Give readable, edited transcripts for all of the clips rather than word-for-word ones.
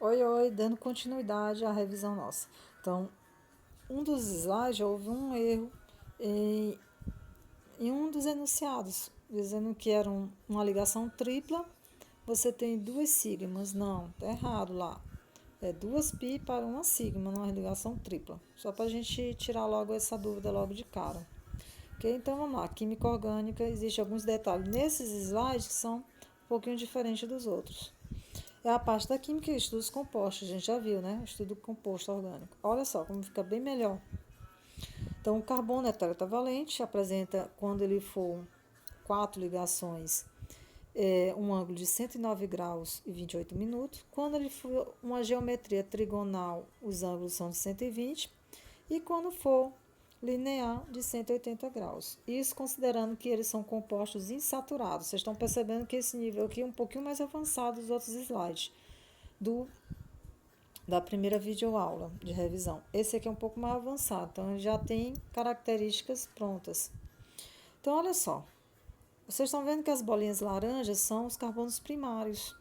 Oi, dando continuidade à revisão nossa. Então, um dos slides houve um erro em, em um dos enunciados, dizendo que era uma ligação tripla, você tem duas sigmas. Não, tá errado lá. É duas pi para uma sigma, numa ligação tripla. Só para a gente tirar logo essa dúvida logo de cara. Ok? Então vamos lá. Química orgânica, existem alguns detalhes nesses slides que são um pouquinho diferentes dos outros. É a parte da química e estudos compostos, a gente já viu, né? Estudo composto orgânico. Olha só como fica bem melhor. Então, o carbono é tetravalente, apresenta, quando ele for 4 ligações, um ângulo de 109 graus e 28 minutos. Quando ele for uma geometria trigonal, os ângulos são de 120. E quando for linear, de 180 graus. Isso considerando que eles são compostos insaturados. Vocês estão percebendo que esse nível aqui é um pouquinho mais avançado dos outros slides da primeira videoaula de revisão. Esse aqui é um pouco mais avançado, então já tem características prontas. Então, olha só. Vocês estão vendo que as bolinhas laranjas são os carbonos primários.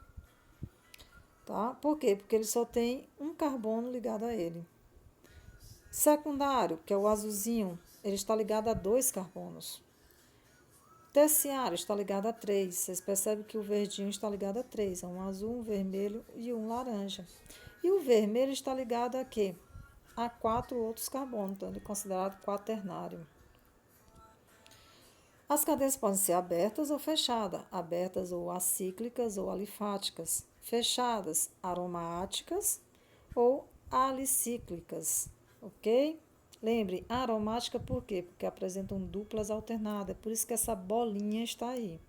Tá? Por quê? Porque ele só tem um carbono ligado a ele. Secundário, que é o azulzinho, ele está ligado a 2 carbonos. Terciário está ligado a 3. Vocês percebem que o verdinho está ligado a 3. É um azul, um vermelho e um laranja. E o vermelho está ligado a quê? A 4 outros carbonos. Então, ele é considerado quaternário. As cadeias podem ser abertas ou fechadas. Abertas ou acíclicas ou alifáticas. Fechadas, aromáticas ou alicíclicas. Ok? Lembre, aromática por quê? Porque apresentam duplas alternadas. É por isso que essa bolinha está aí.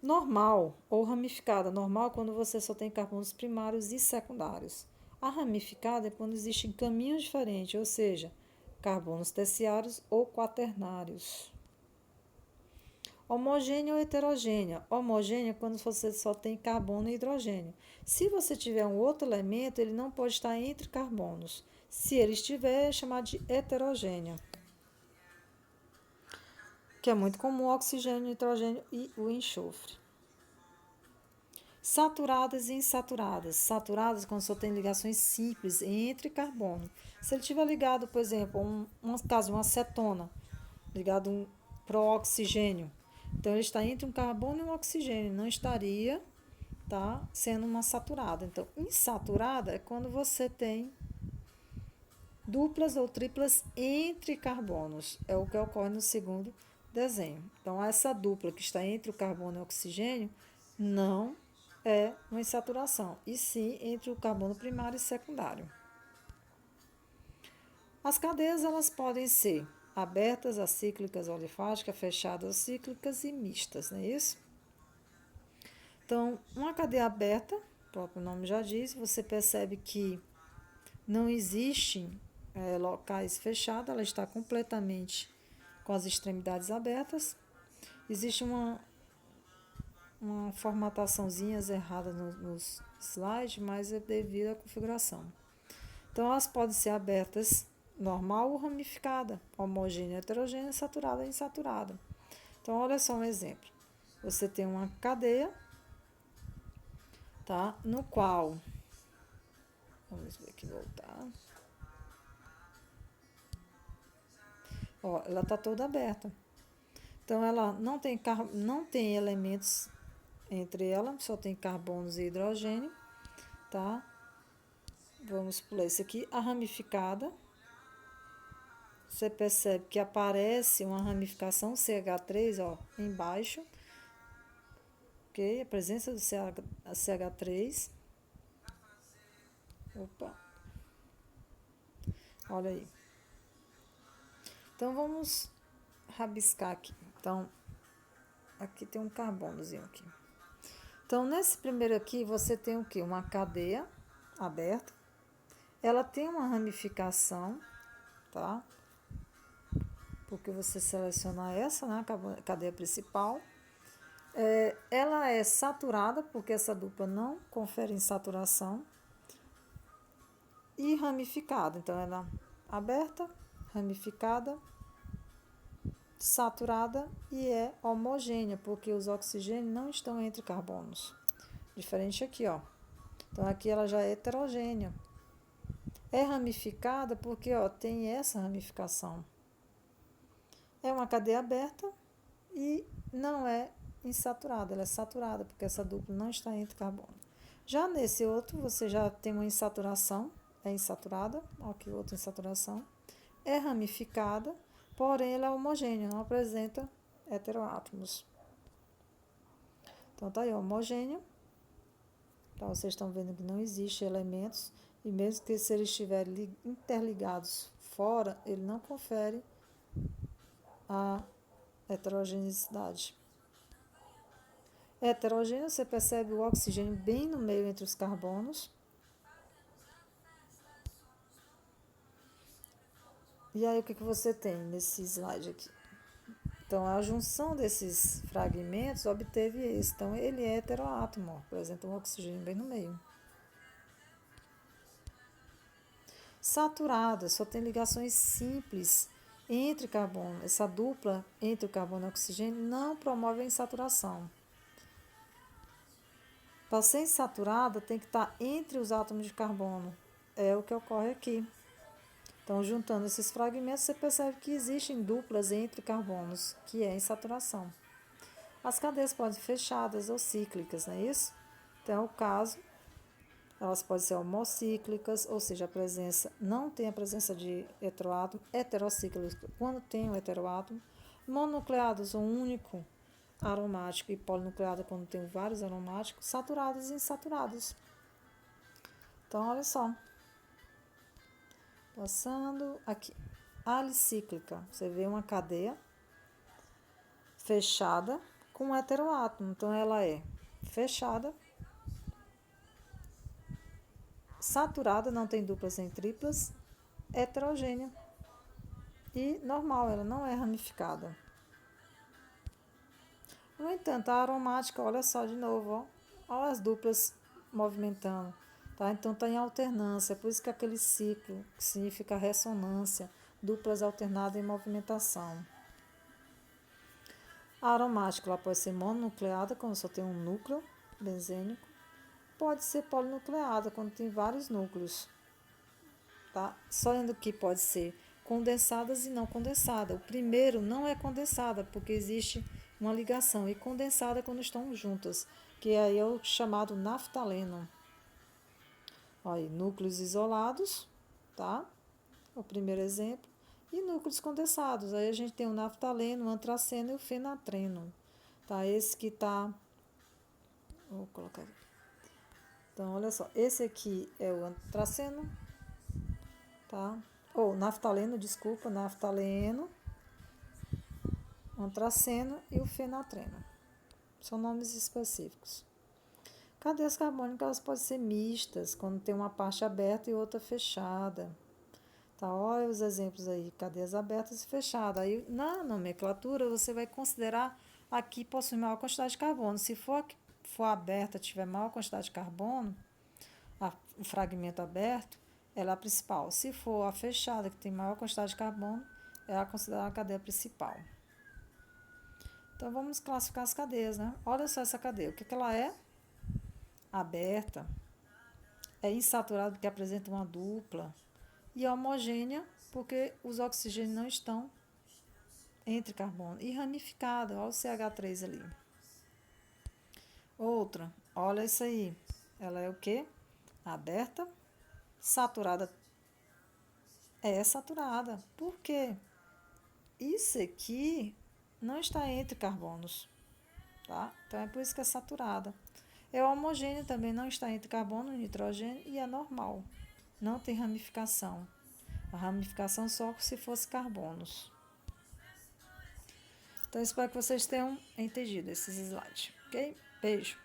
Normal ou ramificada. Normal quando você só tem carbonos primários e secundários. A ramificada é quando existem caminhos diferentes, ou seja, carbonos terciários ou quaternários. Homogênea ou heterogênea. Homogênea é quando você só tem carbono e hidrogênio. Se você tiver um outro elemento, ele não pode estar entre carbonos. Se ele estiver, é chamado de heterogênea, que é muito comum o oxigênio, o nitrogênio e o enxofre. Saturadas e insaturadas. Saturadas quando só tem ligações simples entre carbono. Se ele estiver ligado, por exemplo, caso uma acetona, ligado para o oxigênio, então ele está entre um carbono e um oxigênio, não estaria, tá, sendo uma saturada. Então, insaturada é quando você tem duplas ou triplas entre carbonos. É o que ocorre no segundo desenho. Então, essa dupla que está entre o carbono e o oxigênio não é uma insaturação, e sim entre o carbono primário e secundário. As cadeias elas podem ser abertas, acíclicas, olifáticas, fechadas, cíclicas e mistas, não é isso? Então, uma cadeia aberta, o próprio nome já diz, você percebe que não existem locais fechados, ela está completamente com as extremidades abertas. Existe uma formataçãozinha errada nos slides, mas é devido à configuração. Então, elas podem ser abertas normal ou ramificada, homogênea, heterogênea, saturada e insaturada. Então, olha só um exemplo. Você tem uma cadeia, tá? No qual, vamos ver aqui, voltar. Ó, ela está toda aberta. Então, ela não tem elementos entre ela, só tem carbonos e hidrogênio, tá? Vamos pular esse aqui, a ramificada. Você percebe que aparece uma ramificação CH3, ó, embaixo. Ok? A presença do CH3. Opa. Olha aí. Então, vamos rabiscar aqui. Então, aqui tem um carbonozinho aqui. Então, nesse primeiro aqui, você tem o quê? Uma cadeia aberta. Ela tem uma ramificação, tá? Porque você seleciona essa, né? A cadeia principal. Ela é saturada, porque essa dupla não confere em saturação. E ramificada. Então, ela é aberta, ramificada, saturada e é homogênea, porque os oxigênios não estão entre carbonos. Diferente aqui, ó. Então, aqui ela já é heterogênea. É ramificada porque, ó, tem essa ramificação. É uma cadeia aberta e não é insaturada, ela é saturada, porque essa dupla não está entre carbono. Já nesse outro, você já tem uma insaturação, é insaturada, ó, aqui outra insaturação. É ramificada, porém ela é homogênea, não apresenta heteroátomos. Então, tá aí, homogêneo. Então, vocês estão vendo que não existe elementos, e mesmo que se eles estiverem interligados fora, ele não confere a heterogeneidade. Heterogêneo, você percebe o oxigênio bem no meio entre os carbonos. E aí, o que você tem nesse slide aqui? Então, a junção desses fragmentos obteve isso. Então, ele é heteroátomo, ó, apresenta um oxigênio bem no meio. Saturada, só tem ligações simples entre carbono. Essa dupla entre o carbono e o oxigênio não promove a insaturação. Para ser insaturada, tem que estar entre os átomos de carbono. É o que ocorre aqui. Então, juntando esses fragmentos, você percebe que existem duplas entre carbonos, que é insaturação. As cadeias podem ser fechadas ou cíclicas, não é isso? Então, é o caso, elas podem ser homocíclicas, ou seja, não tem a presença de heteroátomo, heterocíclicas, quando tem o heteroátomo, mononucleados, um único aromático, e polinucleado, quando tem vários aromáticos, saturados e insaturados. Então, olha só. Passando aqui. Alicíclica, você vê uma cadeia fechada com um heteroátomo. Então, ela é fechada, saturada, não tem duplas nem triplas, heterogênea e normal, ela não é ramificada. No entanto, a aromática, olha só de novo, ó, olha as duplas movimentando, tá? Então está em alternância, por isso que aquele ciclo, que significa ressonância, duplas alternadas em movimentação. A aromática, ela pode ser mononucleada, quando só tem um núcleo benzênico, pode ser polinucleada, quando tem vários núcleos, tá? Só indo que pode ser condensadas e não condensada. O primeiro não é condensada, porque existe uma ligação, e condensada quando estão juntas, que aí é o chamado naftaleno. Olha aí, núcleos isolados, tá? O primeiro exemplo. E núcleos condensados. Aí a gente tem o naftaleno, o antraceno e o fenatreno. Tá? Esse que tá... Vou colocar aqui. Então, olha só. Esse aqui é o antraceno, tá? Naftaleno, desculpa, naftaleno, antraceno e o fenatreno. São nomes específicos. Cadeias carbônicas elas podem ser mistas, quando tem uma parte aberta e outra fechada. Tá, olha os exemplos aí, cadeias abertas e fechadas. Aí, na nomenclatura, você vai considerar aqui possui maior quantidade de carbono. Se for aberta, tiver maior quantidade de carbono, o fragmento aberto, ela é a principal. Se for a fechada, que tem maior quantidade de carbono, ela é considerada a cadeia principal. Então, vamos classificar as cadeias, né? Olha só essa cadeia. O que ela é? Aberta. É insaturada porque apresenta uma dupla. E homogênea porque os oxigênios não estão entre carbono. E ramificada, olha o CH3 ali. Outra, olha isso aí. Ela é o quê? Aberta. Saturada. É saturada. Por quê? Isso aqui não está entre carbonos, tá? Então é por isso que é saturada. É homogênea também, não está entre carbono e nitrogênio e é normal. Não tem ramificação. A ramificação só se fosse carbonos. Então, espero que vocês tenham entendido esses slides, ok? Beijo!